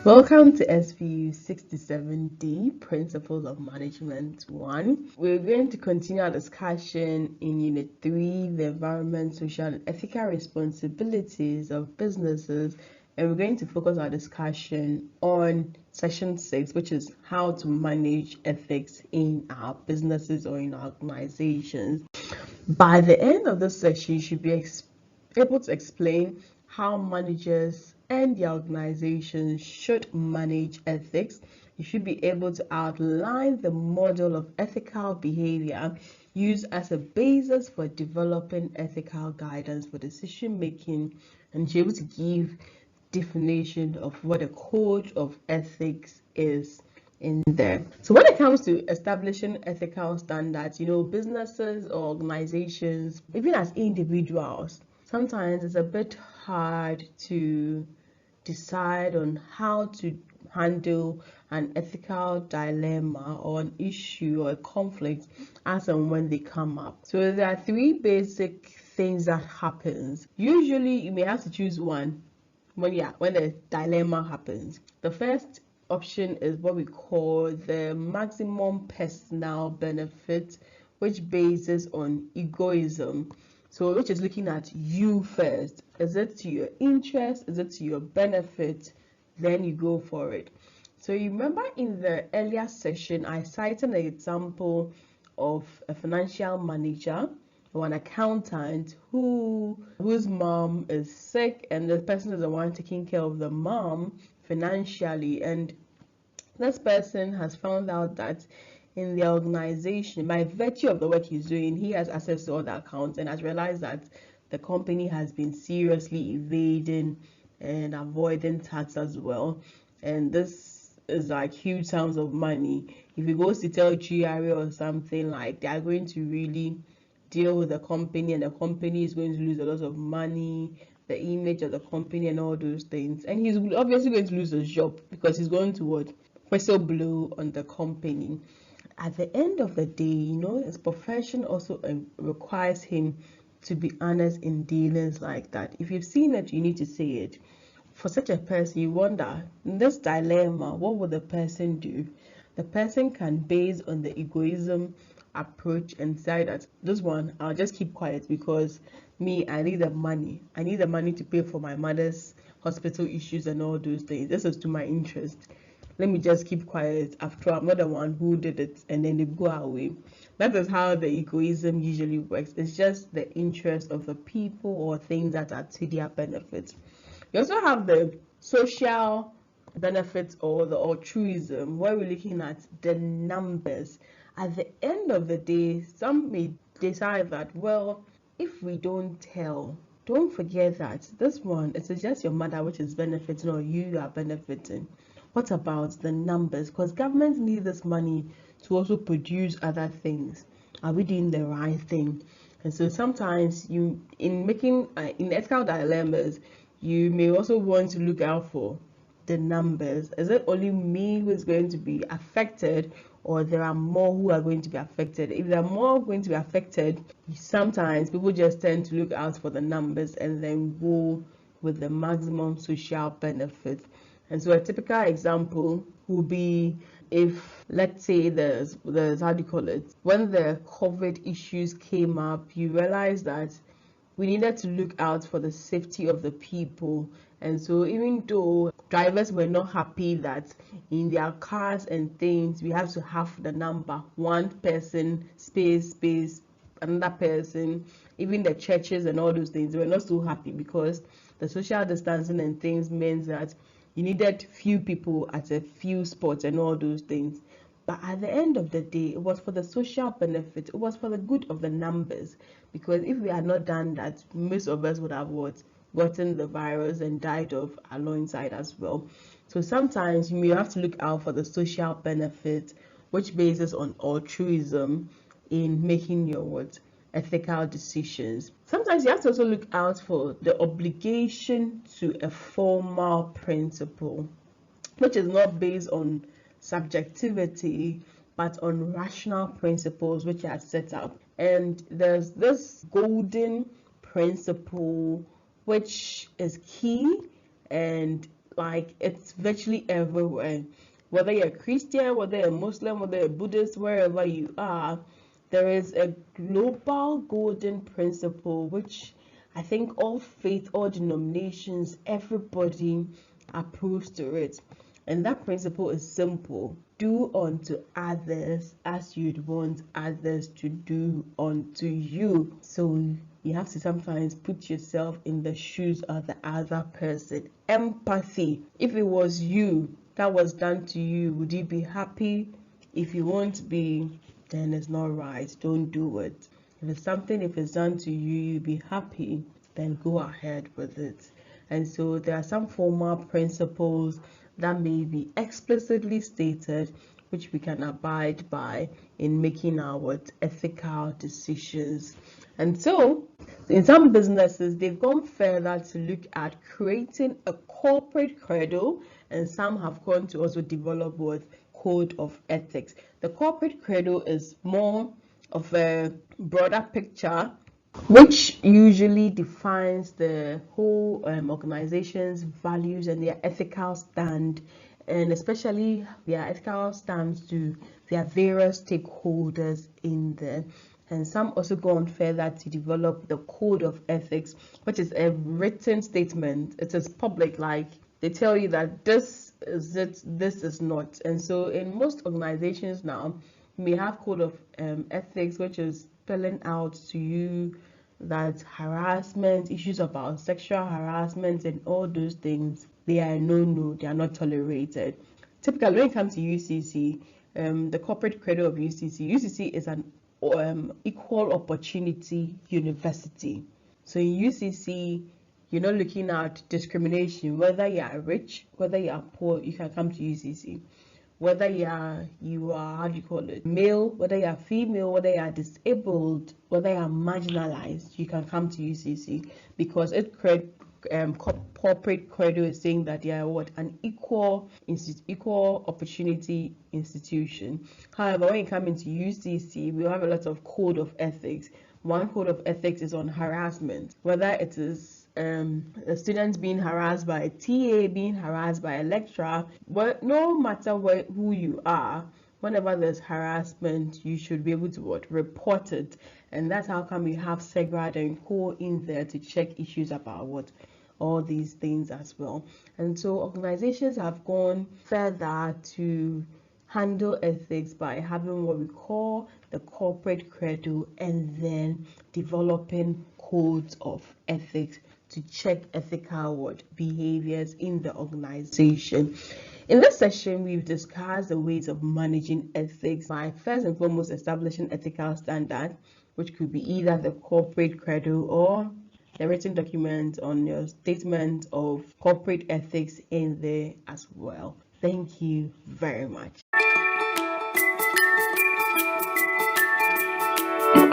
Welcome to SPU 67D Principles of Management 1. We're going to continue our discussion in Unit 3, the environment, social, and ethical responsibilities of businesses. And we're going to focus our discussion on Section 6, which is how to manage ethics in our businesses or in our organizations. By the end of this section, you should be able to explain how managers and the organization should manage ethics. You should be able to outline the model of ethical behavior used as a basis for developing ethical guidance for decision making, and be able to give definition of what a code of ethics is in there. So when it comes to establishing ethical standards, businesses or organizations, even as individuals, sometimes it's a bit hard to decide on how to handle an ethical dilemma or an issue or a conflict as and when they come up. So there are three basic things that happens. Usually you may have to choose one when the dilemma happens. The first option is what we call the maximum personal benefit, which bases on egoism. So which is looking at you first. Is it to your interest? Is it to your benefit? Then you go for it. So you remember in the earlier session, I cited an example of a financial manager or an accountant whose mom is sick, and the person is the one taking care of the mom financially, and this person has found out that in the organization, by virtue of the work he's doing, he has access to all the accounts and has realized that the company has been seriously evading and avoiding tax as well, and this is like huge sums of money. If he goes to tell GRA or something, like, they are going to really deal with the company, and the company is going to lose a lot of money, the image of the company and all those things, and he's obviously going to lose his job because he's going to what, whistle blow on the company. At the end of the day, his profession also requires him to be honest in dealings like that. If you've seen it, you need to say it. For such a person, you wonder, in this dilemma, what would the person do? The person can, based on the egoism approach, and decide that this one, I'll just keep quiet because me, I need the money. I need the money to pay for my mother's hospital issues and all those things. This is to my interest. Let me just keep quiet. After all, I'm not the one who did it, and then they go away. That is how the egoism usually works. It's just the interest of the people or things that are to their benefit. You also have the social benefits or the altruism, where we're looking at the numbers. At the end of the day, some may decide that, well, if we don't tell, don't forget that this one, it's just your mother which is benefiting, or you are benefiting. What about the numbers? Because governments need this money to also produce other things. Are we doing the right thing? And so sometimes in ethical dilemmas, you may also want to look out for the numbers. Is it only me who is going to be affected, or there are more who are going to be affected? If there are more going to be affected, sometimes people just tend to look out for the numbers and then go with the maximum social benefit. And so a typical example would be, if, let's say, there's how do you call it, when the COVID issues came up, you realize that we needed to look out for the safety of the people. And so even though drivers were not happy that in their cars and things we have to have the number one person space another person, even the churches and all those things, they were not so happy because the social distancing and things meant that you needed few people at a few spots and all those things. But at the end of the day, it was for the social benefit, it was for the good of the numbers. Because if we had not done that, most of us would have gotten the virus and died off alongside as well. So sometimes you may have to look out for the social benefit, which bases on altruism in making your ethical decisions. Sometimes you have to also look out for the obligation to a formal principle, which is not based on subjectivity but on rational principles which are set up. And there's this golden principle which is key, and like it's virtually everywhere. Whether you're a Christian, whether you're a Muslim, whether you're a Buddhist, wherever you are, there is a global golden principle which I think all faith, all denominations, everybody approves to it. And that principle is simple: do unto others as you'd want others to do unto you. So you have to sometimes put yourself in the shoes of the other person. Empathy. If it was you that was done to you, would you be happy? If you won't be, then it's not right. Don't do it. If it's done to you, you'll be happy, then go ahead with it. And so there are some formal principles that may be explicitly stated which we can abide by in making our ethical decisions. And so in some businesses, they've gone further to look at creating a corporate credo, and some have gone to also develop what code of ethics. The corporate credo is more of a broader picture which usually defines the whole organization's values and their ethical stand, and especially their ethical stance to their various stakeholders in there. And some also go on further to develop the code of ethics, which is a written statement. It is public, like they tell you that this is it, this is not. And so in most organizations now, you may have code of ethics, which is spelling out to you that harassment, issues about sexual harassment and all those things, they are no, they are not tolerated. Typically, when it comes to UCC, the corporate credo of UCC is an equal opportunity university. So in UCC, you're not looking at discrimination. Whether you are rich, whether you are poor, you can come to UCC. Whether you are how do you call it, male, whether you are female, whether you are disabled, whether you are marginalized, you can come to UCC, because corporate credo is saying that they are what, an equal opportunity institution. However, when you come into UCC, we have a lot of code of ethics. One code of ethics is on harassment, whether it is a student being harassed by a TA, being harassed by a lecturer. But no matter who you are, whenever there's harassment, you should be able to report it. And that's how come you have SEGRAD and Co in there to check issues about all these things as well. And so organizations have gone further to handle ethics by having what we call the corporate credo, and then developing codes of ethics to check ethical behaviors in the organization. In this session, we've discussed the ways of managing ethics by first and foremost establishing ethical standards, which could be either the corporate credo or the written document on your statement of corporate ethics in there as well. Thank you very much.